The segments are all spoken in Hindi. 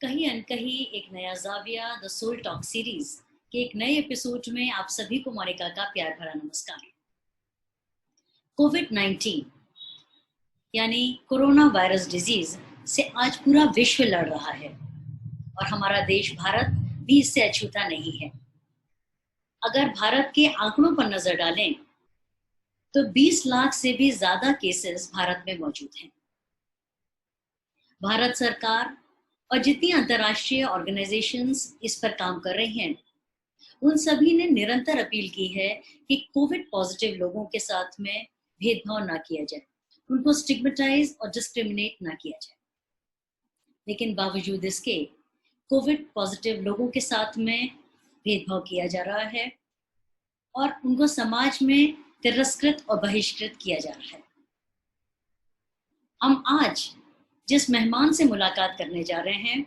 कहीं अनकहीं एक नया जाविया द सोल टॉक सीरीज के एक नए एपिसोड में आप सभी को मोनिका का प्यार भरा नमस्कार। कोविड 19 यानी कोरोना वायरस डिजीज से आज पूरा विश्व लड़ रहा है और हमारा देश भारत भी इससे अछूता नहीं है। अगर भारत के आंकड़ों पर नजर डालें तो 20 लाख से भी ज्यादा केसेस भारत में मौजूद हैं। भारत सरकार और जितनी अंतर्राष्ट्रीय ऑर्गेनाइजेशंस इस पर काम कर रही हैं, उन सभी ने निरंतर अपील की है कि कोविड पॉजिटिव लोगों के साथ में भेदभाव ना किया जाए, उनको स्टिग्मेटाइज और डिस्क्रिमिनेट ना किया जाए। लेकिन बावजूद इसके कोविड पॉजिटिव लोगों के साथ में भेदभाव किया जा रहा है और उनको समाज में तिरस्कृत और बहिष्कृत किया जा रहा है। हम आज जिस मेहमान से मुलाकात करने जा रहे हैं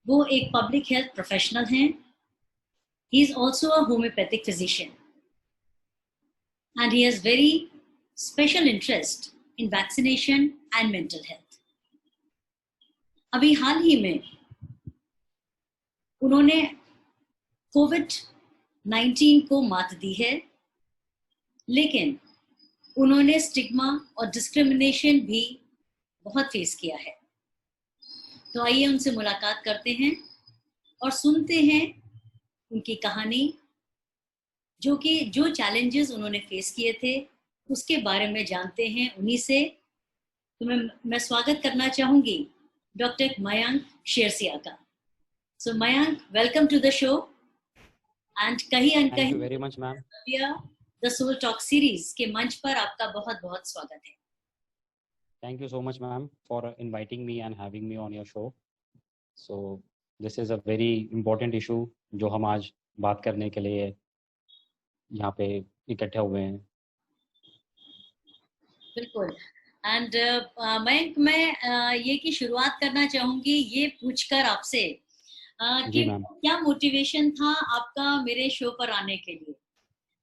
वो एक पब्लिक हेल्थ प्रोफेशनल हैं। He is also a homeopathic physician and he has very special interest in vaccination and mental health. अभी हाल ही में उन्होंने कोविड-19 को मात दी है, लेकिन उन्होंने स्टिग्मा और डिस्क्रिमिनेशन भी बहुत फेस किया है। तो आइए उनसे मुलाकात करते हैं और सुनते हैं उनकी कहानी, जो चैलेंजेस उन्होंने फेस किए थे उसके बारे में जानते हैं उन्हीं से। तो मैं स्वागत करना चाहूंगी डॉक्टर मयंक शेरसिया का। So Mayank, welcome to the show and कहीं अनकहीं thank you very much ma'am. The soul talk series के मंच पर आपका बहुत बहुत स्वागत है। Thank you so much, ma'am, for inviting me and having me on your show. So this is a very important issue जो हम आज बात करने के लिए यहाँ पे इकट्ठे हुए हैं। बिल्कुल। एंड मयंक, मैं ये की शुरुआत करना चाहूंगी ये पूछकर आपसे कि क्या मोटिवेशन था आपका मेरे शो पर आने के लिए।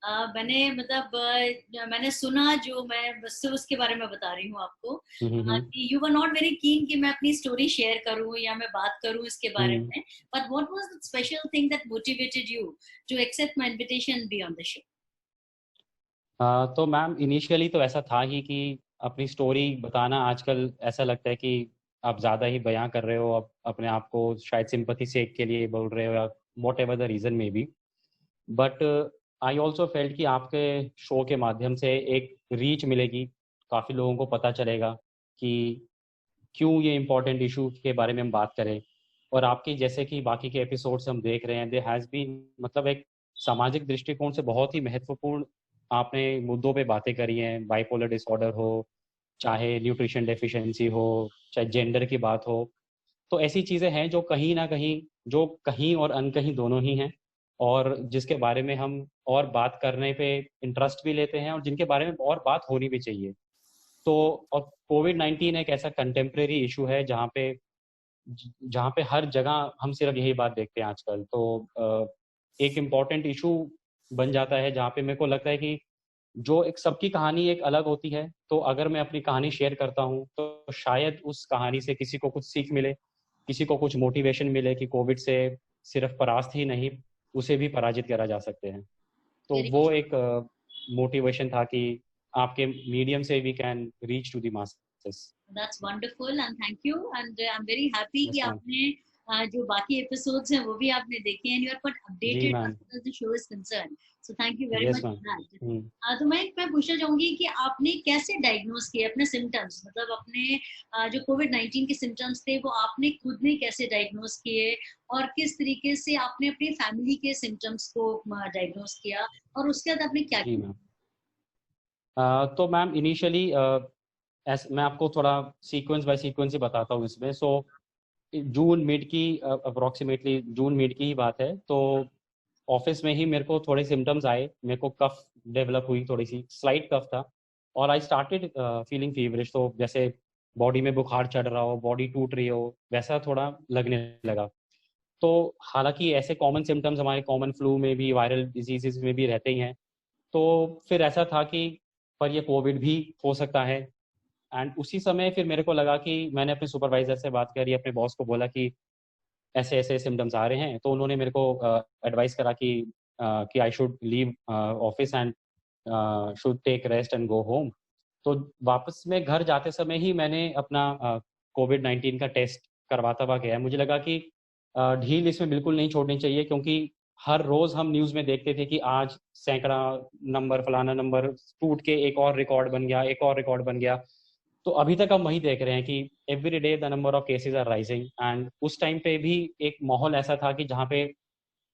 मैंने सुना, जो मैं बस उसके बारे में बता रही हूँ आपको कि you were not very keen कि मैं अपनी स्टोरी शेयर करूँ या मैं बात करूँ इसके बारे में, but what was the special thing that motivated you to accept my invitation be on the show? तो मैम इनिशियली तो ऐसा था ही कि अपनी स्टोरी बताना आजकल ऐसा लगता है कि आप ज़्यादा ही बयां कर रहे हो, आप अपने आप को शायद सिंपैथी सेक के लिए बोल रहे हो या what ever the reason may be, but I also felt कि आपके शो के माध्यम से एक रीच मिलेगी, काफ़ी लोगों को पता चलेगा कि क्यों ये इम्पोर्टेंट इशू के बारे में हम बात करें। और आपकी जैसे कि बाकी के एपिसोड्स हम देख रहे हैं, दे हैज़ बीन मतलब एक सामाजिक दृष्टिकोण से बहुत ही महत्वपूर्ण आपने मुद्दों पे बातें करी हैं। बाइपोलर डिसऑर्डर हो, चाहे न्यूट्रिशन डेफिशिएंसी हो, चाहे जेंडर की बात हो, तो ऐसी चीज़ें हैं जो कहीं ना कहीं, जो कहीं और अनकहीं दोनों ही हैं, और जिसके बारे में हम और बात करने पे इंटरेस्ट भी लेते हैं और जिनके बारे में और बात होनी भी चाहिए। तो और कोविड-19 एक ऐसा कंटेम्प्रेरी इशू है जहाँ पे हर जगह हम सिर्फ यही बात देखते हैं आजकल। तो एक इम्पॉर्टेंट इशू बन जाता है जहाँ पे मेरे को लगता है कि जो एक सबकी कहानी एक अलग होती है, तो अगर मैं अपनी कहानी शेयर करता हूँ तो शायद उस कहानी से किसी को कुछ सीख मिले, किसी को कुछ मोटिवेशन मिले कि कोविड से सिर्फ परास्त ही नहीं, उसे भी पराजित करा जा सकते हैं। तो वो एक मोटिवेशन था कि आपके मीडियम से we can reach to the masses. That's wonderful and thank you and I'm very happy कि आपने जो बाकी एपिसोड्स हैं वो भी आपने देखे हैं and you are quite updated as far as the show is concerned. So thank you very much for that. तो मैं पूछना चाहूंगी कि आपने कैसे डायग्नोज किए अपने सिम्टम्स, मतलब अपने जो कोविड-19 के सिम्टम्स थे वो आपने खुद ने कैसे डायग्नोज किए और किस तरीके से आपने अपनी फैमिली के सिम्टम्स को डायग्नोज किया और उसके बाद आपने क्या किया? तो मैम इनिशियली मैं आपको थोड़ा सीक्वेंस बाय सीक्वेंस ही बताता हूँ इसमें। सो जून मिड की अप्रोक्सीमेटली जून मिड की ही बात है। तो ऑफिस में ही मेरे को थोड़े सिम्टम्स आए, मेरे को कफ डेवलप हुई, थोड़ी सी स्लाइट कफ था और आई स्टार्टेड फीलिंग फीवरिश। तो जैसे बॉडी में बुखार चढ़ रहा हो, बॉडी टूट रही हो, वैसा थोड़ा लगने लगा। तो हालांकि ऐसे कॉमन सिम्टम्स हमारे कॉमन फ्लू में भी, वायरल डिजीजेस में भी रहते ही हैं। तो फिर ऐसा था कि पर ये कोविड भी हो सकता है। एंड उसी समय फिर मेरे को लगा कि मैंने अपने सुपरवाइजर से बात करी, अपने बॉस को बोला कि ऐसे ऐसे सिम्टम्स आ रहे हैं, तो उन्होंने मेरे को एडवाइस करा कि I should leave office and should take rest and go home. तो वापस में घर जाते समय ही मैंने अपना कोविड-19 का टेस्ट करवाता हुआ गया। मुझे लगा कि ढील इसमें बिल्कुल नहीं छोड़नी चाहिए, क्योंकि हर रोज़ हम न्यूज़ में देखते थे कि आज सैकड़ा नंबर, फलाना नंबर टूट के एक और रिकॉर्ड बन गया, एक और रिकॉर्ड बन गया। तो अभी तक हम वही देख रहे हैं कि every day the number of cases are rising. And उस टाइम पे भी एक माहौल ऐसा था कि जहाँ पे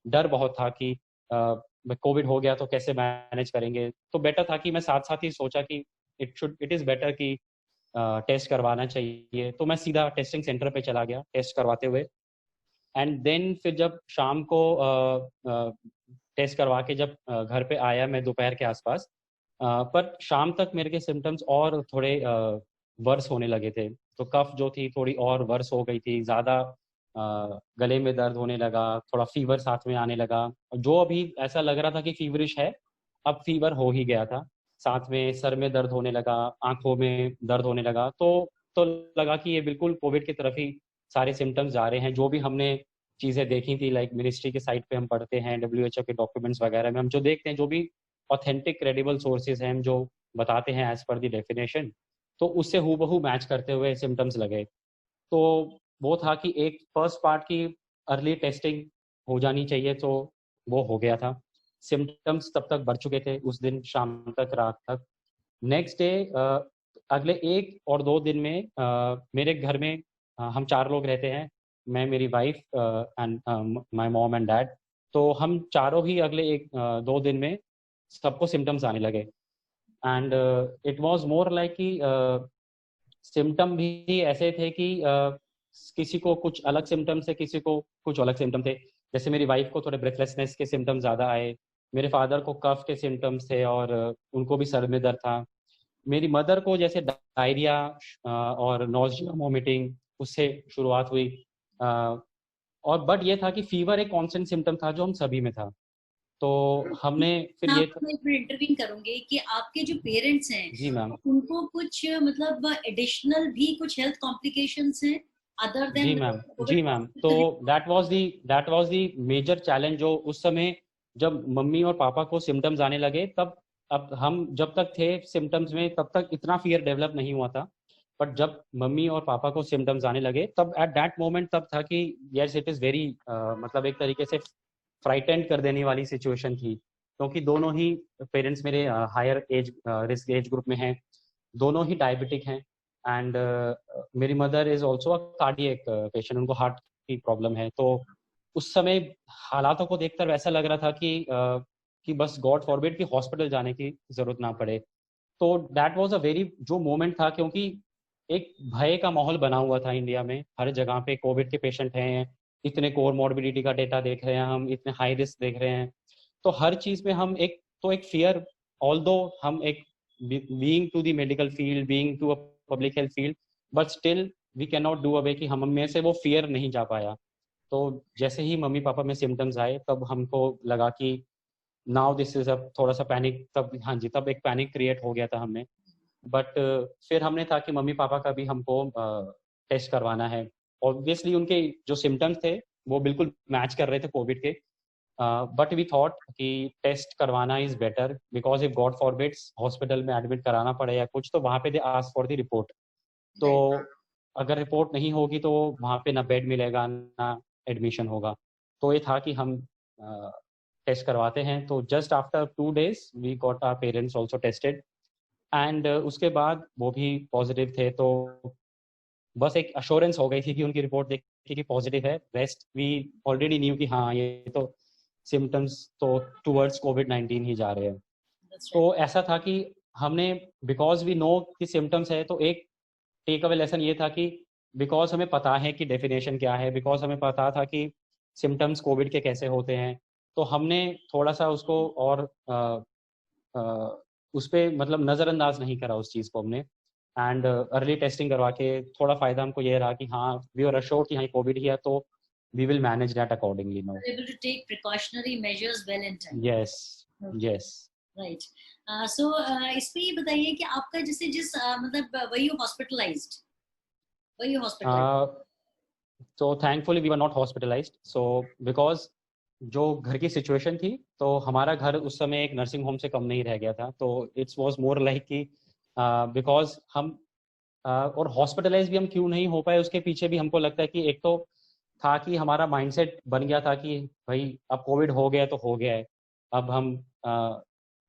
डर बहुत था कि कोविड हो गया तो कैसे मैनेज करेंगे। तो बेटर था कि मैं साथ-साथ ही सोचा कि इट इज़ बेटर कि टेस्ट करवाना चाहिए। तो मैं सीधा टेस्टिंग सेंटर पे चला गया टेस्ट करवाते हुए। एंड देन फिर जब शाम को टेस्ट करवा के जब घर पे आया मैं दोपहर के आसपास, पर शाम तक मेरे के सिम्टम्स और थोड़े वर्स होने लगे थे। तो कफ जो थी थोड़ी और वर्स हो गई थी, ज़्यादा गले में दर्द होने लगा, थोड़ा फ़ीवर साथ में आने लगा। जो अभी ऐसा लग रहा था कि फ़ीवरिश है, अब फ़ीवर हो ही गया था। साथ में सर में दर्द होने लगा, आँखों में दर्द होने लगा। तो लगा कि ये बिल्कुल कोविड की तरफ ही सारे सिम्टम्स जा रहे हैं। जो भी हमने चीज़ें देखी थी, लाइक मिनिस्ट्री के साइट पे हम पढ़ते हैं, डब्ल्यूएचओ के डॉक्यूमेंट्स वगैरह में हम जो देखते हैं, जो भी ऑथेंटिक क्रेडिबल सोर्सेज़ हैं, हम जो बताते हैं एज़ पर द डेफिनेशन, तो उससे हूबहू मैच करते हुए सिम्टम्स लगे। तो वो था कि एक फर्स्ट पार्ट की अर्ली टेस्टिंग हो जानी चाहिए, तो वो हो गया था। सिम्पटम्स तब तक बढ़ चुके थे उस दिन शाम तक, रात तक। नेक्स्ट डे अगले 1 और 2 दिन में मेरे घर में हम 4 लोग रहते हैं। मैं, मेरी wife and my mom and dad. तो हम चारों ही अगले 2 दिन में सबको सिम्पटम्स आने लगे। And it was more like कि सिम्पटम भी ऐसे थे कि किसी को कुछ अलग सिम्पटम्स थे, किसी को कुछ अलग सिम्पटम थे। जैसे मेरी वाइफ़ को थोड़े ब्रेथलेसनेस के सिम्पटम्स ज़्यादा आए, मेरे फादर को कफ के सिम्पटम्स थे और उनको भी सर में दर्द था। मेरी मदर को जैसे डायरिया और नॉज़िया, वॉमिटिंग उससे शुरुआत हुई। और बट ये था कि फ़ीवर एक कांस्टेंट सिम्पटम था जो हम सभी में था। तो हमने फिर मैं ये आपको एक मिनट इंटरवीन करूंगी कि आपके जो पेरेंट्स हैं जी मैम। उनको कुछ मतलब एडिशनल भी कुछ हेल्थ कॉम्प्लिकेशंस हैं अदर जी देन मैम। कोविड जी मैम। तो positive? That was the major challenge जो उस समय जब मम्मी और पापा को सिम्पटम्स आने लगे, तब अब हम जब तक थे सिम्पटम्स में तब तक इतना फ़ियर डेवलप नहीं हुआ था। बट जब मम्मी और पापा को सिम्पटम्स आने लगे, तब एट दैट मोमेंट तब था कि येस इट इज़ वेरी मतलब एक तरीके से फ्राइटेंड कर देने वाली सिचुएशन थी। क्योंकि दोनों ही पेरेंट्स मेरे higher age risk age group में हैं, दोनों ही डायबिटिक हैं। एंड मेरी mother is also a cardiac patient, उनको हार्ट की प्रॉब्लम है। तो उस समय हालातों को देखकर ऐसा लग रहा था कि बस गॉड फॉरबिड कि हॉस्पिटल जाने की ज़रूरत ना पड़े। तो दैट वाज़ अ वेरी जो मोमेंट था, क्योंकि एक भय का माहौल बना हुआ था इंडिया में, हर जगह पे कोविड के पेशेंट हैं, इतने कोमॉर्बिडिटी का डेटा देख रहे हैं हम, इतने हाई रिस्क देख रहे हैं। तो हर चीज़ में हम एक फ़ियर, ऑल्दो हम एक being to the medical field, being to a public health field, but still we can not do away कि हम में से वो फ़ियर नहीं जा पाया। तो जैसे ही मम्मी-पापा में सिम्पटम्स आए, तब हमको लगा कि नाउ दिस इज़ अब थोड़ा-सा पैनिक, तब हाँ जी, तब एक पैनिक क्रिएट हो गया था हमें। बट फिर हमने था कि मम्मी-पापा का भी हमको टेस्ट करवाना है। ऑब्वियसली उनके जो सिम्पटम्स थे, वो बिल्कुल मैच कर रहे थे कोविड के। बट वी थॉट कि टेस्ट करवाना is better, because if God forbids hospital में एडमिट कराना पड़े या कुछ, तो वहाँ पे they ask for the report. तो राइट। अगर रिपोर्ट नहीं होगी तो वहाँ पे ना बेड मिलेगा, ना एडमिशन होगा। तो ये था कि हम टेस्ट करवाते हैं। तो just after 2 days we got our parents also tested. And उसके बाद वो भी पॉज़िटिव थे। तो बस एक एश्योरेंस हो गई थी कि उनकी रिपोर्ट देख के कि पॉज़िटिव है। रेस्ट वी ऑलरेडी न्यू कि हाँ, ये तो सिम्पटम्स तो टुवर्ड्स कोविड-19 ही जा रहे हैं। That's right. तो ऐसा था कि हमने, बिकॉज़ वी नो कि सिम्पटम्स है, तो एक टेक अवे लेसन ये था कि बिकॉज़ हमें पता है कि डेफिनेशन क्या है, बिकॉज़ हमें पता था कि सिम्पटम्स कोविड के कैसे होते हैं, तो हमने थोड़ा-सा उसको और उस पे मतलब नज़रअंदाज नहीं करा उस चीज़ को हमने। एंड अर्ली टेस्टिंग करवा के थोड़ा फ़ायदा हमको ये रहा कि हाँ, वी आर एश्योर्ड कि हाँ, कोविड ही है, तो we will manage that accordingly now. Able to take precautionary measures well in time. Yes, Okay. Yes. Right. So इस पे ये बताइए कि आपका जैसे जिस मतलब were you hospitalized? Were you hospitalized? So thankfully we were not hospitalized. So because जो घर की सिचुएशन थी, तो हमारा घर उस समय एक नर्सिंग होम से कम नहीं रह गया था। तो इट्स वाज मोर लाइक कि बिकॉज हम और हॉस्पिटलाइज भी हम क्यों नहीं हो पाए, उसके पीछे भी हमको लगता है कि एक तो था कि हमारा माइंडसेट बन गया था कि भाई अब कोविड हो गया तो हो गया है, अब हम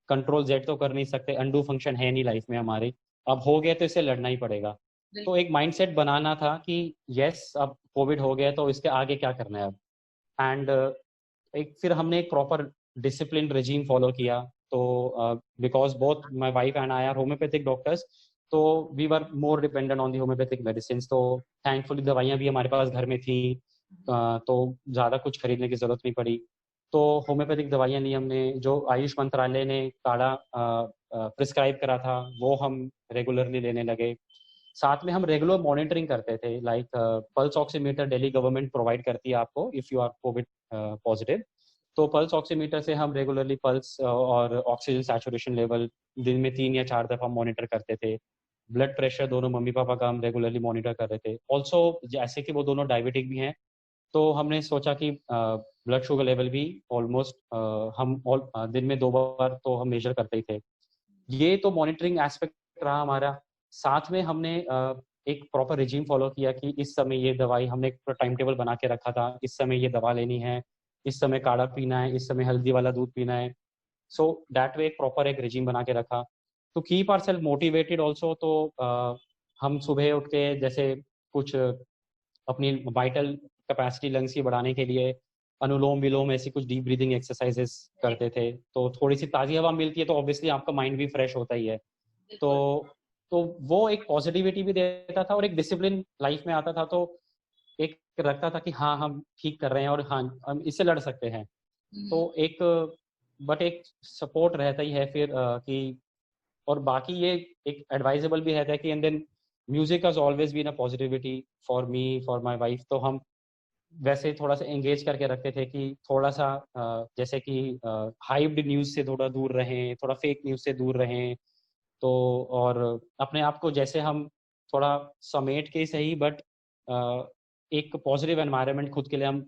कंट्रोल जेड तो कर नहीं सकते, अंडू फंक्शन है नहीं लाइफ में हमारी, अब हो गया तो इससे लड़ना ही पड़ेगा। तो एक माइंडसेट बनाना था कि यस अब कोविड हो गया तो इसके आगे क्या करना है अब। एंड एक फिर हमने एक प्रॉपर डिसिप्लिन रेजीम फॉलो किया। तो because both my wife and I are homeopathic doctors, तो we were more dependent on the homeopathic medicine. तो थैंकफुली दवाइयाँ भी हमारे पास घर में थी, तो ज़्यादा कुछ खरीदने की ज़रूरत नहीं पड़ी। तो होम्योपैथिक दवाइयाँ ली हमने, जो आयुष मंत्रालय ने काढ़ा प्रिस्क्राइब करा था वो हम रेगुलरली लेने लगे। साथ में हम रेगुलर मॉनिटरिंग करते थे, like pulse oximeter Delhi government provide करती है आपको if you are Covid positive. तो पल्स ऑक्सीमीटर से हम रेगुलरली पल्स और ऑक्सीजन सैचुरेशन लेवल दिन में 3 या 4 दफ़ा मॉनिटर करते थे। ब्लड प्रेशर दोनों मम्मी पापा का हम रेगुलरली मॉनिटर कर रहे थे। ऑल्सो जैसे कि वो दोनों डायबिटिक भी हैं, तो हमने सोचा कि ब्लड शुगर लेवल भी ऑलमोस्ट दिन में 2 बार तो हम मेजर करते ही थे। ये तो मॉनिटरिंग एस्पेक्ट रहा हमारा। साथ में हमने एक प्रॉपर रिजीम फॉलो किया कि इस समय ये दवाई, हमने एक टाइम टेबल बना के रखा था, इस समय ये दवा लेनी है, इस समय काढ़ा पीना है, इस समय हल्दी वाला दूध पीना है। सो दैट वे एक प्रॉपर एक रिजीम बना के रखा to keep ourselves motivated also. तो हम सुबह उठ के जैसे कुछ अपनी वाइटल कैपेसिटी लंग्स की बढ़ाने के लिए अनुलोम विलोम ऐसी कुछ डीप ब्रीदिंग एक्सरसाइजेस करते थे। तो थोड़ी सी ताज़ी हवा मिलती है तो ऑब्वियसली आपका माइंड भी फ्रेश होता ही है। तो तो वो एक पॉजिटिविटी भी देता था और एक डिसिप्लिन लाइफ में आता था। तो एक लगता था कि हाँ हम ठीक कर रहे हैं और हाँ हम इससे लड़ सकते हैं। तो एक बट एक सपोर्ट रहता ही है फिर कि, और बाकी ये एक एडवाइजेबल भी रहता है कि and then music has always been a positivity for me for my wife. तो हम वैसे थोड़ा सा एंगेज करके रखते थे कि थोड़ा सा जैसे कि हाइप्ड न्यूज़ से थोड़ा दूर रहें, थोड़ा फेक न्यूज़ से दूर रहें। तो और अपने आप को जैसे हम थोड़ा समेट के ही सही, बट एक पॉजिटिव एनवायरनमेंट खुद के लिए हम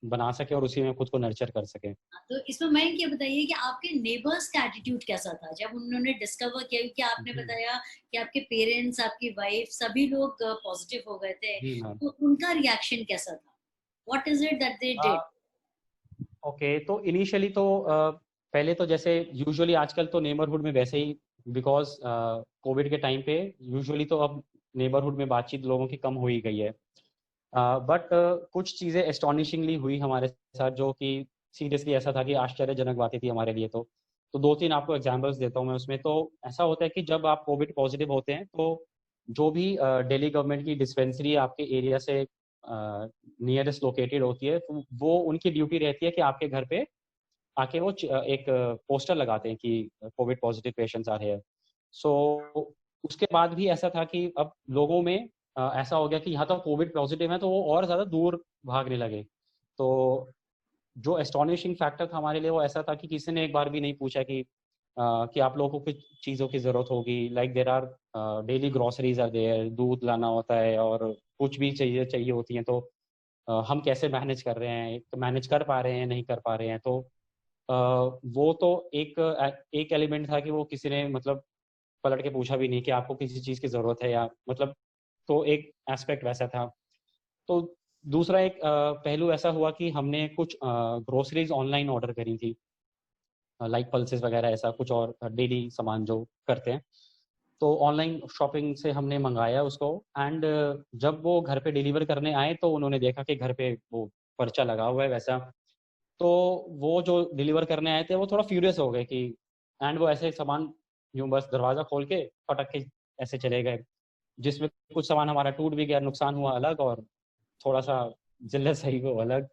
बना सके और उसी में खुद को नर्चर कर सकें। तो इसमें मैं ये बताइए कि आपके नेबर्स का एटीट्यूड कैसा था जब उन्होंने डिस्कवर किया, क्योंकि आपने बताया कि आपके पेरेंट्स, आपकी वाइफ, सभी लोग पॉजिटिव हो गए थे, जी मैम। तो उनका रिएक्शन कैसा था? What is it that they did? Okay, तो इनिशियली तो पहले तो जैसे यूजुअली आजकल तो नेबरहुड में वैसे ही, बिकॉज कोविड के टाइम पे यूजुअली तो अब नेबरहुड में बातचीत लोगों की कम हो ही गई है। बट कुछ चीज़ें एस्टॉनिशिंगली हुई हमारे साथ, जो कि सीरियसली ऐसा था कि आश्चर्यजनक बातें थी हमारे लिए। तो 2-3 आपको एग्जांपल्स देता हूँ मैं उसमें। तो ऐसा होता है कि जब आप कोविड पॉजिटिव होते हैं तो जो भी दिल्ली गवर्नमेंट की डिस्पेंसरी आपके एरिया से नियरेस्ट लोकेटेड होती है, तो वो उनकी ड्यूटी रहती है कि आपके घर पे आके वो एक पोस्टर लगाते हैं कि कोविड पॉजिटिव पेशेंट्स आ रहे हैं। सो उसके बाद भी ऐसा था कि अब लोगों में ऐसा हो गया कि यहाँ तो कोविड पॉजिटिव है, तो वो और ज़्यादा दूर भागने लगे। तो जो एस्टॉनिशिंग फैक्टर था हमारे लिए वो ऐसा था कि किसी ने एक बार भी नहीं पूछा कि आप लोगों को कुछ चीज़ों की ज़रूरत होगी, like there are daily groceries are there, दूध लाना होता है और कुछ भी चाहिए चाहिए होती हैं। तो हम कैसे मैनेज कर रहे हैं, तो मैनेज कर पा रहे हैं, नहीं कर पा रहे हैं। तो वो तो एक एलिमेंट था कि वो किसी ने मतलब पलट के पूछा भी नहीं कि आपको किसी चीज़ की ज़रूरत है या मतलब। तो एक एस्पेक्ट वैसा था। तो दूसरा एक पहलू ऐसा हुआ कि हमने कुछ ग्रोसरीज ऑनलाइन ऑर्डर करी थी, लाइक पल्सेस वगैरह ऐसा कुछ और डेली सामान जो करते हैं। तो ऑनलाइन शॉपिंग से हमने मंगाया उसको, एंड जब वो घर पे डिलीवर करने आए तो उन्होंने देखा कि घर पे वो पर्चा लगा हुआ है वैसा। तो वो जो डिलीवर करने आए थे वो थोड़ा फ्यूरियस हो गए कि, एंड वो ऐसे सामान यूं बस दरवाज़ा खोल के फटक के ऐसे चले गए, जिसमें कुछ सामान हमारा टूट भी गया, नुकसान हुआ अलग, और थोड़ा सा जिल्लत सही वो अलग।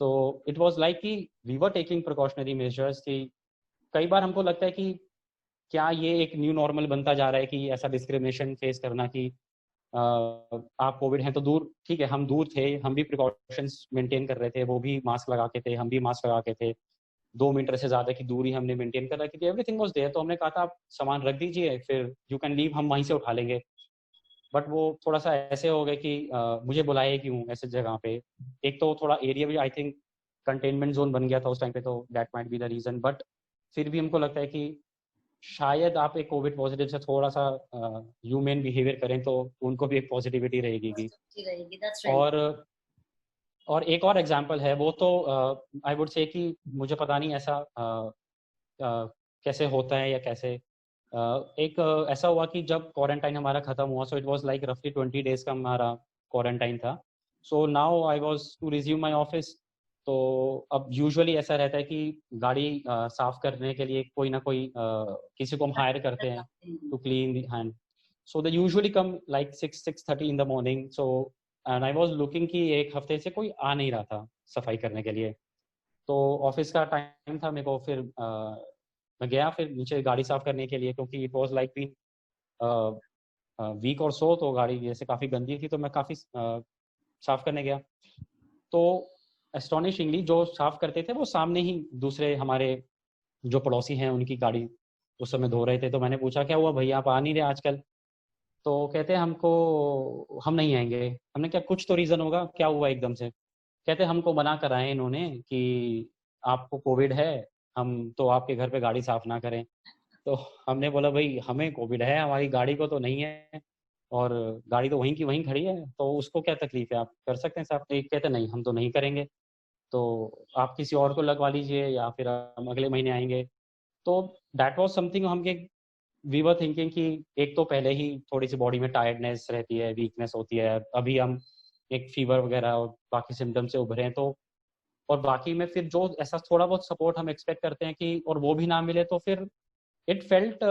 तो इट वाज लाइक कि we were taking precautionary measures कि कई बार हमको लगता है कि क्या ये एक न्यू नॉर्मल बनता जा रहा है कि ऐसा डिस्क्रिमिनेशन फेस करना कि आप कोविड हैं तो दूर, ठीक है हम दूर थे, हम भी प्रिकॉशंस मेंटेन कर रहे थे, वो भी मास्क लगा के थे, हम भी मास्क लगा के थे, 2 मीटर से ज़्यादा की दूरी हमने मेंटेन कर रखी थी, एवरीथिंग वाज देयर। तो हमने कहा था आप सामान रख दीजिए, फिर यू कैन लीव, हम वहीं से उठा लेंगे। बट वो थोड़ा सा ऐसे हो गए कि मुझे बुलाए क्यों ऐसे जगह पे। एक तो थोड़ा एरिया भी आई थिंक कंटेनमेंट जोन बन गया था उस टाइम पे, तो that might be the reason. But फिर भी हमको लगता है कि शायद आप एक कोविड पॉजिटिव से थोड़ा सा ह्यूमन बिहेवियर करें तो उनको भी एक पॉजिटिविटी रहेगी की। रहेगी, that's right. और एक और एग्जांपल है, वो तो आई वुड से कि मुझे पता नहीं ऐसा कैसे होता है या कैसे एक ऐसा हुआ कि जब क्वारंटाइन हमारा खत्म हुआ, सो इट वाज लाइक रफली 20 days का हमारा क्वारंटाइन था। So now I was to resume my office. तो अब यूजुअली ऐसा रहता है कि गाड़ी साफ करने के लिए कोई ना कोई किसी को हम हायर करते हैं to clean the hand. So they usually come like 6-6:30 in the morning. So and I was looking कि एक हफ्ते से कोई आ नहीं रहा था सफाई करने के लिए। तो ऑफिस का टाइम था मेरे को, फिर मैं गया फिर नीचे गाड़ी साफ करने के लिए, क्योंकि it was like been week और सो, तो गाड़ी जैसे काफ़ी गंदी थी, तो मैं काफ़ी साफ करने गया। तो एस्टोनिशिंगली जो साफ करते थे वो सामने ही दूसरे हमारे जो पड़ोसी हैं उनकी गाड़ी उस समय धो रहे थे। तो मैंने पूछा क्या हुआ भैया, आप आ नहीं रहे आजकल? तो कहते हमको हम नहीं आएंगे। हमने क्या कुछ तो रीज़न होगा, क्या हुआ एकदम से? कहते हमको मना कराए इन्होंने कि आपको कोविड है, हम तो आपके घर पे गाड़ी साफ ना करें। तो हमने बोला भाई हमें कोविड है, हमारी गाड़ी को तो नहीं है, और गाड़ी तो वहीं की वहीं खड़ी है, तो उसको क्या तकलीफ है, आप कर सकते हैं साहब। एक कहते नहीं हम तो नहीं करेंगे, तो आप किसी और को लगवा लीजिए या फिर हम अगले महीने आएंगे। तो दैट वाज समथिंग हम वी वर थिंकिंग कि एक तो पहले ही थोड़ी सी बॉडी में टायर्डनेस रहती है, वीकनेस होती है, अभी हम एक फीवर वगैरह और बाकी सिम्टम से उभरे हैं, तो और बाकी में फिर जो ऐसा थोड़ा बहुत सपोर्ट हम एक्सपेक्ट करते हैं कि और वो भी ना मिले, तो फिर इट फेल्ट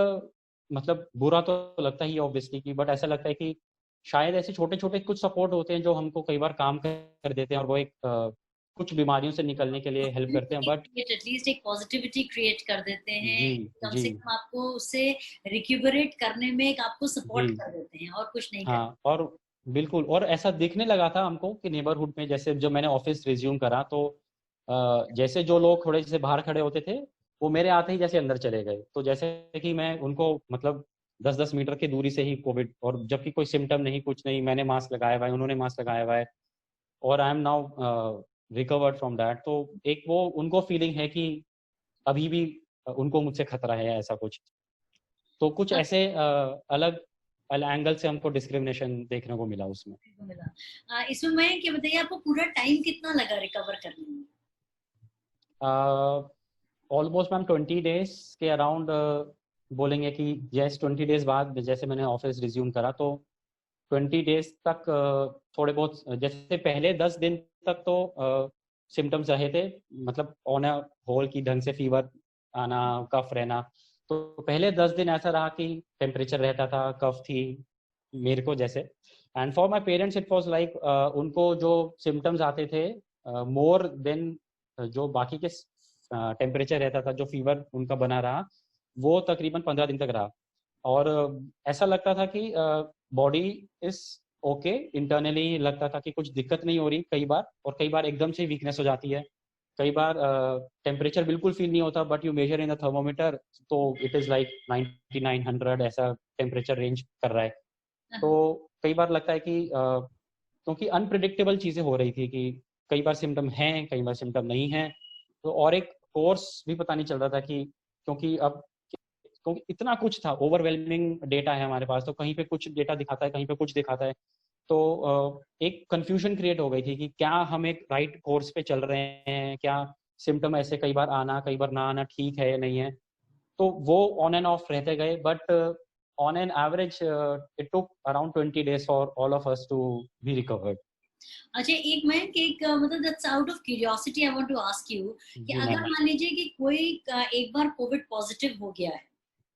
मतलब बुरा तो लगता ही ऑब्वियसली की, बट ऐसा लगता है कि शायद ऐसे छोटे छोटे कुछ सपोर्ट होते हैं जो हमको कई बार काम कर देते हैं, और वो एक कुछ बीमारियों से निकलने के लिए हेल्प करते हैं। बट एटलीस्ट एक पॉजिटिविटी क्रिएट कर देते जी हैं, कम जी से कम आपको उससे रिक्यूबरेट करने में एक आपको सपोर्ट जी कर देते हैं, और कुछ नहीं करते। हाँ, और बिल्कुल। और ऐसा दिखने लगा था हमको कि नेबरहुड में जैसे जब मैंने ऑफिस रिज्यूम करा, तो जैसे जो लोग थोड़े से बाहर खड़े होते थे वो मेरे आते ही जैसे अंदर चले गए। तो जैसे कि मैं उनको मतलब 10-10 मीटर की दूरी से ही कोविड, और जबकि कोई सिम्टम नहीं कुछ नहीं, मैंने मास्क लगाया हुआ है, उन्होंने मास्क लगाया हुआ है, और I am now recovered from that. तो एक वो उनको फीलिंग है कि अभी भी उनको मुझसे खतरा है ऐसा कुछ। तो कुछ ऐसे अलग एंगल से हमको डिस्क्रिमिनेशन देखने को मिला उसमें। मिला इसमें। मैं क्या बताइए, आपको पूरा टाइम कितना लगा रिकवर करने में? ऑलमोस्ट मैम 20 days के अराउंड बोलेंगे कि यस। 20 days बाद जैसे मैंने ऑफिस रिज्यूम करा, तो 20 days तक थोड़े बहुत जैसे पहले 10 दिन तक तो सिम्टम्स रहे थे, मतलब ऑन अ होल की ढंग से फीवर आना, कफ रहना। तो पहले 10 दिन ऐसा रहा कि टेम्परेचर रहता था, कफ थी मेरे को जैसे। And for my parents it was like उनको जो सिम्टम्स आते थे मोर देन जो बाकी के टेम्परेचर रहता था, जो फीवर उनका बना रहा, वो तकरीबन 15 दिन तक रहा। और ऐसा लगता था कि बॉडी इज ओके, इंटरनली लगता था कि कुछ दिक्कत नहीं हो रही कई बार, और कई बार एकदम से वीकनेस हो जाती है। कई बार टेम्परेचर बिल्कुल फील नहीं होता, but you measure in the thermometer तो इट इज़ लाइक 99-100 ऐसा टेम्परेचर रेंज कर रहा है। तो कई बार लगता है कि क्योंकि अनप्रिडिक्टेबल चीज़ें हो रही थी कि कई बार सिम्टम हैं, कई बार सिम्टम नहीं हैं। तो और एक कोर्स भी पता नहीं चल रहा था कि क्योंकि अब क्योंकि इतना कुछ था, ओवरवेलमिंग डेटा है हमारे पास, तो कहीं पे कुछ डेटा दिखाता है, कहीं पे कुछ दिखाता है। तो एक कंफ्यूजन क्रिएट हो गई थी कि क्या हम एक राइट कोर्स पे चल रहे हैं, क्या सिम्टम ऐसे कई बार आना कई बार ना आना ठीक है या नहीं है। तो वो ऑन एंड ऑफ रहते गए, but on an average it took around 20 days for all of us to be recovered. अच्छा, एक मैं कि एक मतलब that's out of curiosity, I want to ask you कि जी अगर मैम। मान लीजिए कि कोई एक बार कोविड पॉजिटिव हो गया है,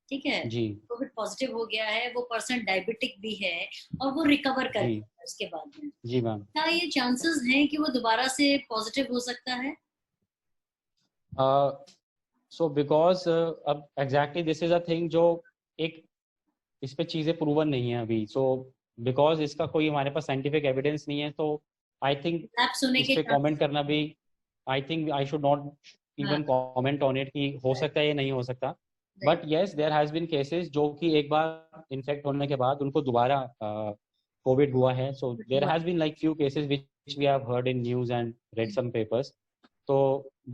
ठीक है, जी कोविड पॉजिटिव हो गया है, वो पर्सन डायबिटिक भी है और वो रिकवर कर जी गया उसके बाद में, जी मैम। क्या ये चांसेस हैं कि वो दोबारा से पॉजिटिव हो सकता है? सो बिकॉज अब exactly this is a thing जो एक इस पे चीज़ें प्रूवन नहीं है अभी। सो बिकॉज इसका कोई हमारे पास साइंटिफिक एविडेंस नहीं है, तो आई थिंक लैप्स होने इस के पे कमेंट चांसेस? करना भी, I think I should not हाँ, इवन कमेंट ऑन इट कि हो सकता है या नहीं हो सकता। Right. But yes there has been cases जो कि एक बार इन्फेक्ट होने के बाद उनको दोबारा कोविड हुआ है. So there has been like few cases which we have heard in news and read some papers. तो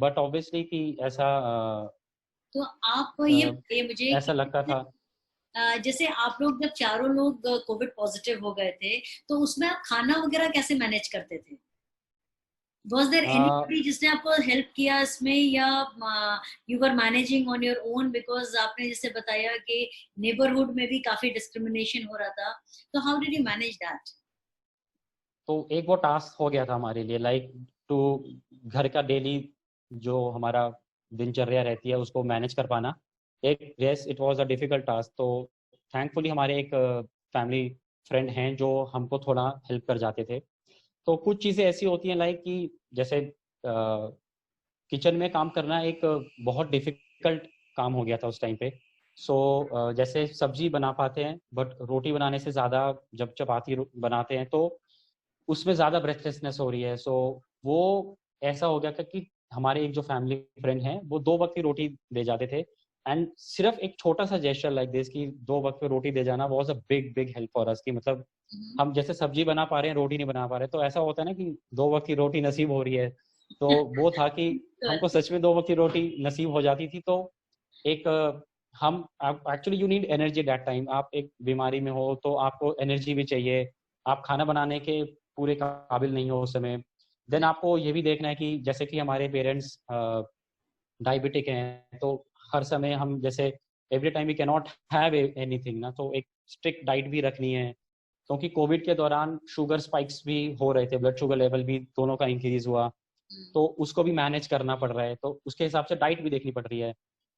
but obviously कि ऐसा तो आप ये बताइए मुझे ऐसा लगता था. जैसे आप लोग जब चारों लोग कोविड पॉजिटिव हो गए थे, तो उसमें आप खाना वगैरह कैसे मैनेज करते थे? Was there anybody जिसने आपको हेल्प किया इसमें, या you were managing on your own? Because आपने जैसे बताया कि नेबरहुड में भी काफी डिस्क्रिमिनेशन हो रहा था, तो how did you manage that? तो एक वो टास्क हो गया था हमारे लिए, लाइक टू घर का डेली जो हमारा दिनचर्या रहती है उसको मैनेज कर पाना. एक yes it was a difficult task. तो थैंकफुली हमारे एक फैमिली फ्रेंड हैं जो हमको थोड़ा हेल्प कर जाते थे. तो कुछ चीज़ें ऐसी होती हैं लाइक कि जैसे किचन में काम करना एक बहुत डिफिकल्ट काम हो गया था उस टाइम पे. सो जैसे सब्जी बना पाते हैं बट रोटी बनाने से ज़्यादा जब चपाती बनाते हैं तो उसमें ज़्यादा ब्रेथलेसनेस हो रही है. सो वो ऐसा हो गया था कि हमारे एक जो फैमिली फ्रेंड हैं वो 2 वक्त की रोटी दे जाते थे. एंड सिर्फ एक छोटा सा जेस्चर लाइक दिस कि 2 वक्त की रोटी दे जाना was a big big help for अस. कि मतलब हम जैसे सब्जी बना पा रहे हैं, रोटी नहीं बना पा रहे, तो ऐसा होता है ना कि 2 वक्त की रोटी नसीब हो रही है. तो वो था कि हमको सच में 2 वक्त की रोटी नसीब हो जाती थी. तो एक हम actually you need energy that time. आप एक बीमारी में हो तो आपको एनर्जी भी चाहिए. आप खाना बनाने के पूरे काबिल नहीं हो उस समय. देन आपको ये भी देखना है कि जैसे कि हमारे पेरेंट्स डायबिटिक हैं, तो हर समय हम जैसे every time we can not have anything ना. तो एक स्ट्रिक्ट डाइट भी रखनी है, क्योंकि कोविड के दौरान शुगर स्पाइक्स भी हो रहे थे, ब्लड शुगर लेवल भी दोनों का इंक्रीज हुआ. तो उसको भी मैनेज करना पड़ रहा है, तो उसके हिसाब से डाइट भी देखनी पड़ रही है.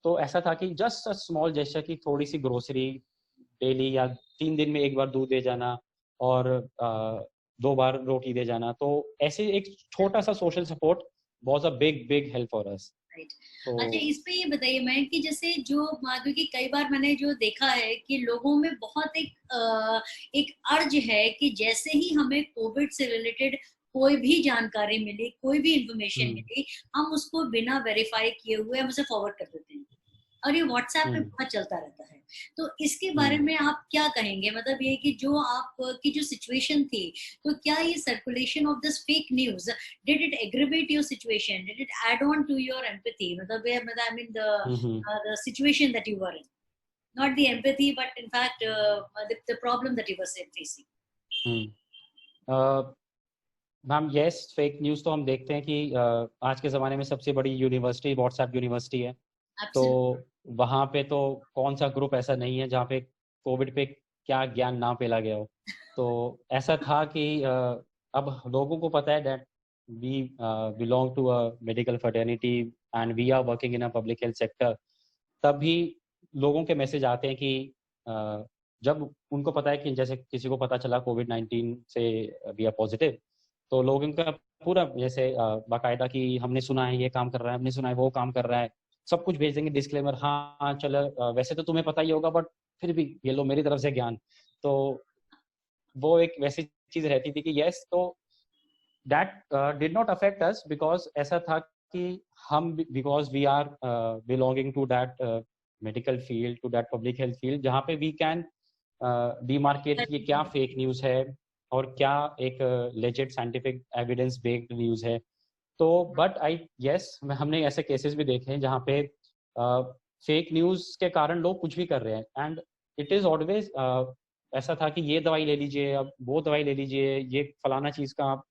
तो ऐसा था कि जस्ट अ स्मॉल जेस्चर की थोड़ी सी ग्रोसरी डेली या 3 दिन में एक बार दूध दे जाना और 2 बार रोटी दे जाना. तो ऐसे एक छोटा सा social support was a big big help for us. Right. अच्छा, इस पे ये बताइए मैं कि जैसे जो क्योंकि कई बार मैंने जो देखा है कि लोगों में बहुत एक अर्ज है कि जैसे ही हमें कोविड से रिलेटेड कोई भी जानकारी मिली, कोई भी इंफॉर्मेशन मिली, हम उसको बिना वेरीफाई किए हुए हम उसे फॉरवर्ड कर देते हैं, और ये व्हाट्सएप पे बहुत चलता रहता है. तो इसके बारे में आप क्या कहेंगे? मतलब ये कि जो आप की जो सिचुएशन थी, तो क्या ये circulation of this fake news, did it aggravate your situation? Did it add on to your empathy? मतलब I mean the situation that you were in, not the empathy, but in fact the problem that you were facing. Ma'am yes, fake news तो हम देखते हैं कि आज के ज़माने में सबसे बड़ी यूनिवर्सिटी व्हाट्सएप यूनिवर्सिटी है. तो वहाँ पे तो कौन सा ग्रुप ऐसा नहीं है जहाँ पे कोविड पे क्या ज्ञान ना फैला गया हो. तो ऐसा था कि अब लोगों को पता है that we belong to a medical fraternity and we are working in a public health sector. तभी लोगों के मैसेज आते हैं कि जब उनको पता है कि जैसे किसी को पता चला कोविड-19 से वी आर पॉजिटिव, तो लोगों का पूरा जैसे बाकायदा कि हमने सुना है ये काम कर रहा है, हमने सुना है वो काम कर रहा है, सब कुछ भेज देंगे डिस्क्लेमर. हाँ चलो वैसे तो तुम्हें पता ही होगा बट फिर भी ये लो मेरी तरफ से ज्ञान. तो वो एक वैसी चीज रहती थी कि यस, तो that did not affect us because ऐसा था कि हम because we are belonging to that medical field, to that public health field, जहाँ पे वी कैन डिमार्केट ये क्या फेक न्यूज है और क्या एक legit scientific evidence based news है. तो बट आई यस, हमने ऐसे केसेस भी देखे हैं जहाँ पे फेक न्यूज के कारण लोग कुछ भी कर रहे हैं. एंड इट इज ऑलवेज ऐसा था कि ये दवाई ले लीजिए, अब वो दवाई ले लीजिए, ये फलाना चीज का आप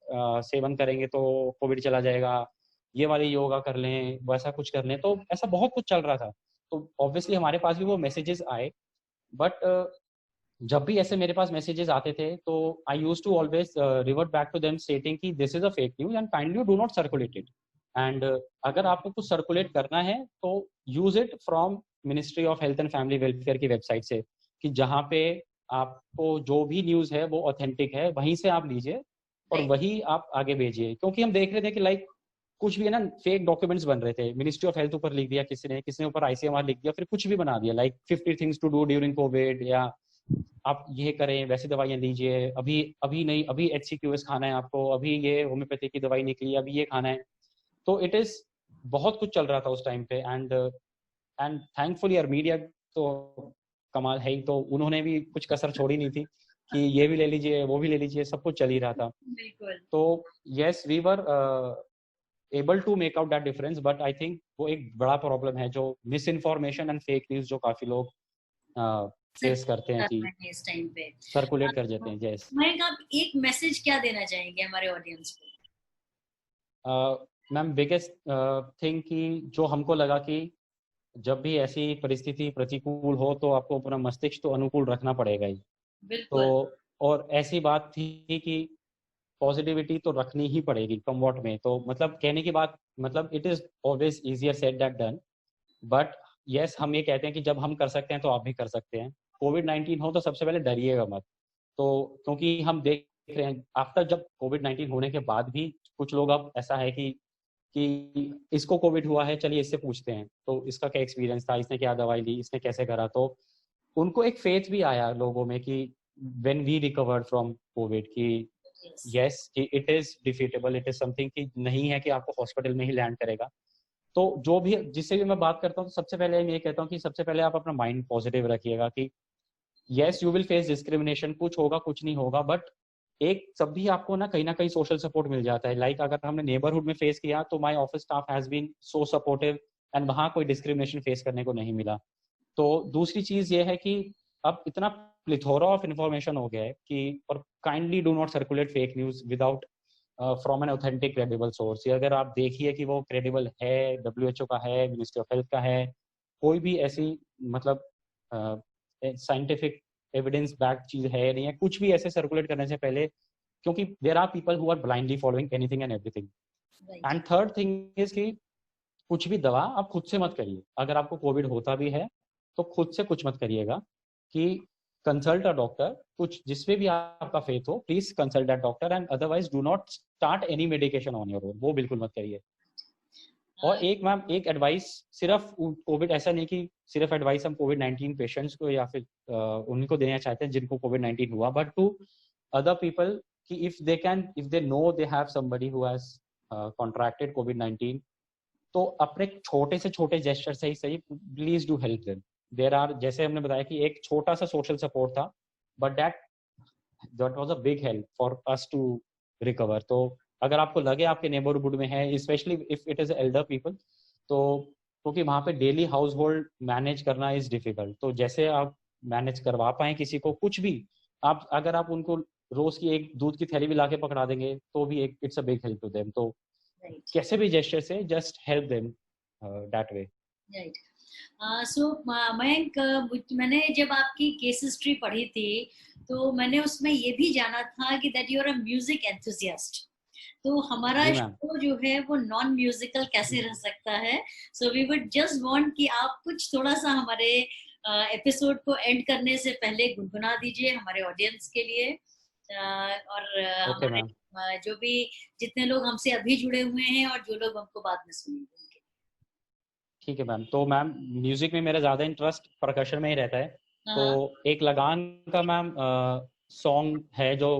सेवन करेंगे तो कोविड चला जाएगा, ये वाले योगा कर लें, वैसा कुछ कर लें. तो ऐसा बहुत कुछ चल रहा था. तो ऑब्वियसली हमारे पास भी वो मैसेजेस आए. बट जब भी ऐसे मेरे पास मैसेजेस आते थे तो I use to always revert back to them stating कि this is a fake news and kindly do not circulate it. And अगर आपको कुछ सर्कुलेट करना है तो use it from ministry of health and family welfare की वेबसाइट से, कि जहाँ पे आपको जो भी न्यूज है वो ऑथेंटिक है, वहीं से आप लीजिए और वही आप आगे भेजिए. क्योंकि हम देख रहे थे कि लाइक कुछ भी है ना, फेक डॉक्यूमेंट्स बन रहे थे. मिनिस्ट्री ऑफ हेल्थ ऊपर लिख दिया किसी ने ऊपर ICMR लिख दिया, फिर कुछ भी बना दिया like 50 things to do during Covid, या आप ये करें, वैसी दवाइयाँ लीजिए, अभी नहीं, अभी HCQS खाना है आपको, अभी ये होम्योपैथी की दवाई निकली, अभी ये खाना है. तो इट इज बहुत कुछ चल रहा था उस टाइम पे. एंड थैंकफुली यार मीडिया तो कमाल है ही, तो उन्होंने भी कुछ कसर छोड़ी नहीं थी. कि ये भी ले लीजिए, वो भी ले लीजिए, सब कुछ चल ही रहा था। बिल्कुल। तो yes, we were able to make out that difference, but I think वो एक बड़ा प्रॉब्लम है जो misinformation and fake news जो काफी लोग फेस करते हैं कि इस टाइम पे सर्कुलेट कर देते हैं। यस मयंक, आप एक मैसेज क्या देना चाहेंगे हमारे ऑडियंस को? मैम, बिगेस्ट थिंग कि जो हमको लगा कि जब भी ऐसी परिस्थिति प्रतिकूल हो तो आपको अपना मस्तिष्क तो अनुकूल रखना पड़ेगा ही। बिल्कुल। तो और ऐसी बात थी कि पॉजिटिविटी तो रखनी ही पड़ेगी कम्वॉट में। तो मतलब कहने की बात, मतलब it is always easier said that done, but yes, हम ये कहते हैं कि जब हम कर सकते हैं तो आप भी कर सकते हैं। कोविड-19 हो तो सबसे पहले डरिएगा मत। तो क्योंकि हम देख रहे हैं आफ्टर, जब कोविड-19 होने के बाद भी कुछ लोग अब ऐसा है कि इसको कोविड हुआ है, चलिए इससे पूछते हैं तो इसका क्या एक्सपीरियंस था, इसने क्या दवाई ली, इसने कैसे करा। तो उनको एक फेथ भी आया लोगों में कि when we recovered from Covid कि यस, कि it is defeatable, it is something कि नहीं है कि आपको हॉस्पिटल में ही लैंड करेगा। तो जो भी, जिससे भी मैं बात करता हूँ तो सबसे पहले मैं ये कहता हूँ कि सबसे पहले आप अपना माइंड पॉजिटिव रखिएगा कि yes, you will face discrimination, कुछ होगा कुछ नहीं होगा, बट एक सब भी आपको ना कहीं सोशल सपोर्ट मिल जाता है। लाइक अगर हमने नेबरहुड में फेस किया तो my office staff has been so supportive and वहाँ कोई डिस्क्रिमिनेशन फेस करने को नहीं मिला। तो दूसरी चीज ये है कि अब इतना प्लिथोरा ऑफ इंफॉर्मेशन हो गया है कि, और kindly do not circulate fake news without from an authentic credible source. अगर आप देखिए कि वो क्रेडिबल है, WHO का है, मिनिस्ट्री ऑफ हेल्थ का है, कोई भी ऐसी मतलब साइंटिफिक एविडेंस बैक्ड चीज है नहीं है, कुछ भी ऐसे सर्कुलेट करने से पहले, क्योंकि there are people who are blindly following anything and everything. And third thing is कि कुछ भी दवा आप खुद से मत करिए। अगर आपको कोविड होता भी है तो खुद से कुछ मत करिएगा, कि कंसल्ट अ डॉक्टर। कुछ जिसमें भी आपका फेथ हो, please consult that doctor, and otherwise do not start any medication on your own, वो बिल्कुल मत करिए। और एक मैम, एक एडवाइस, सिर्फ कोविड, ऐसा नहीं कि सिर्फ एडवाइस हम कोविड-19 पेशेंट्स को या फिर उनको देना चाहते हैं जिनको कोविड-19 हुआ, बट टू अदर पीपल कि if they know they have somebody who has contracted कोविड-19, तो अपने छोटे से छोटे जेस्चर से ही सही, please do help them. There are, जैसे हमने बताया कि एक छोटा सा सोशल सपोर्ट था, but that was a big help for us to recover. तो अगर आपको लगे आपके नेबरहुड में है, specially if it is elder people, तो क्योंकि वहाँ पे डेली हाउस होल्ड मैनेज करना इज डिफिकल्ट, तो जैसे आप मैनेज करवा पाए किसी को कुछ भी, आप अगर आप उनको रोज की एक दूध की थैली भी लाके पकड़ा देंगे तो भी एक it's a big help to them. तो कैसे भी जेस्चर से just help them that way. Right. So Mayank, मैंने जब आपकी केस हिस्ट्री पढ़ी थी तो मैंने उसमें ये भी जाना था कि that you are a music enthusiast. तो हमारा शो जो है वो नॉन म्यूजिकल कैसे रह सकता है? So we would just want कि आप कुछ थोड़ा सा हमारे एपिसोड को एंड करने से पहले गुनगुना दीजिए हमारे ऑडियंस के लिए। और हमारे जो भी जितने लोग हमसे अभी जुड़े हुए हैं और जो लोग हमको बाद में सुनेंगे। ठीक है मैम। तो मैम, म्यूजिक में मेरा ज्यादा इंटरेस्ट परकशन में ही रहता है। तो एक लगान का मैम सॉन्ग है जो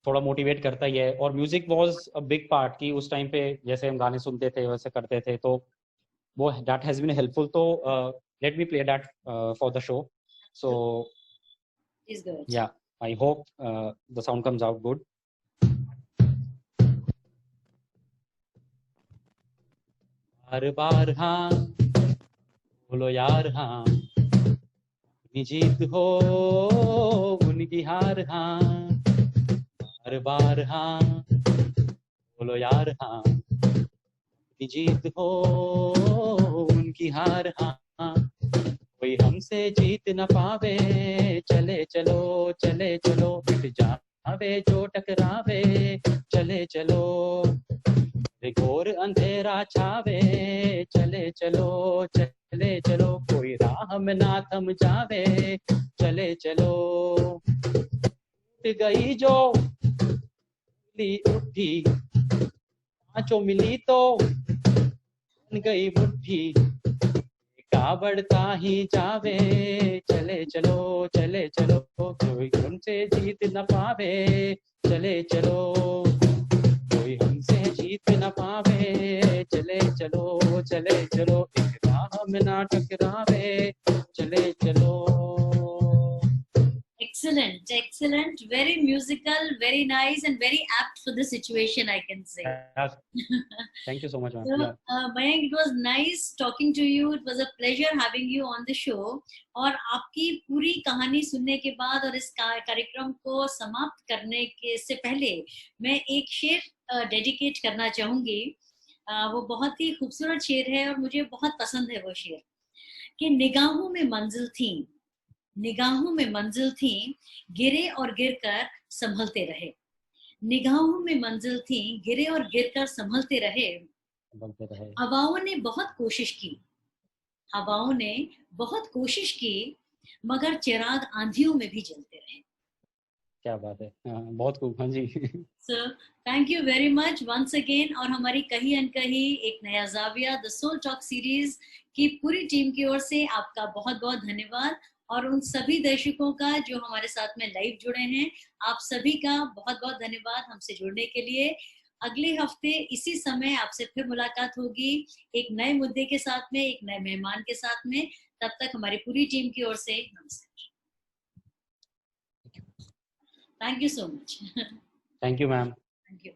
थोड़ा मोटिवेट करता ही है, और music was a big part कि उस टाइम पे जैसे हम गाने सुनते थे वैसे करते थे, तो वो दैट हैज बीन हेल्पफुल। तो let me play that for the show. So yeah I hope the sound comes out good. बार बार हाँ बोलो यार, हाँ अपनी जीत हो उनकी हार, हाँ बार बार हाँ बोलो यार, हाँ अपनी जीत हो उनकी हार, हाँ कोई हमसे जीत न पावे, चले चलो चले चलो, मिट जावे जो टकरावे, चले चलो घोर अंधेरा छावे, चले चलो चले चलो, कोई राह में ना थम जावे, चले चलो टूट गई जो उठी, पांचों मिली तो बन गई मुट्ठी, का बढ़ता ही जावे, चले चलो चले चलो, कोई हमसे जीत न पावे, चले चलो कोई हमसे जीत न पावे, चले चलो चले चलो, एक राह में ना टकरावे, चले चलो। excellent. Very musical, very nice, and very apt for the situation, I can say. Thank you so much, ma'am. So, Yeah. Mayank, it was nice talking to you. It was a pleasure having you on the show. और आपकी पूरी कहानी सुनने के बाद और इस कार्यक्रम को समाप्त करने के से पहले मैं एक शेर डेडिकेट करना चाहूंगी। वो बहुत ही खूबसूरत शेर है और मुझे बहुत पसंद है वो शेर कि निगाहों में मंजिल थी, निगाहों में मंजिल थी, गिरे और गिरकर संभलते रहे। निगाहों में मंजिल थी, गिरे और गिरकर संभलते रहे। हवाओं ने बहुत कोशिश की, हवाओं ने बहुत कोशिश की, मगर चिराग आंधियों में भी जलते रहे। क्या बात है, बहुत खूब। हाँ जी। So thank you very much once again। और हमारी कहीं अनकहीं एक नया जाविया द सोल टॉक सीरीज की पूरी टीम की ओर से आपका बहुत बहुत धन्यवाद, और उन सभी दर्शकों का जो हमारे साथ में लाइव जुड़े हैं, आप सभी का बहुत बहुत धन्यवाद हमसे जुड़ने के लिए। अगले हफ्ते इसी समय आपसे फिर मुलाकात होगी एक नए मुद्दे के साथ में, एक नए मेहमान के साथ में। तब तक हमारी पूरी टीम की ओर से नमस्कार। Thank you so much. Thank you ma'am. Thank you.